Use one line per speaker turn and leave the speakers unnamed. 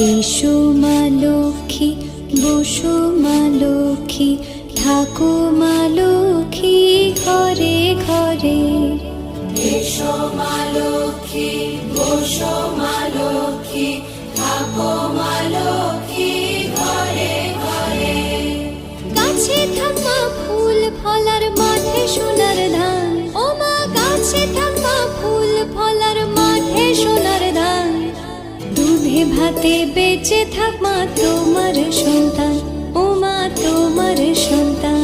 এসো মা লক্ষ্মী, বসো মা লক্ষ্মী, থাকো মা লক্ষ্মী ঘরে ঘরে।
এসো মা লক্ষ্মী, বসো মা লক্ষ্মী, থাকো মা লক্ষ্মী ঘরে ঘরে।
গাছে থাকা ফুল ফলার মাঠে সোনার ধান, ও মা গাছে থাকা ফুল ফলার মাঠে সোনার ধান। দুধে ভাতে বেঁচে থাক মা তোমার সন্তান, ও মা তোমার সন্তান।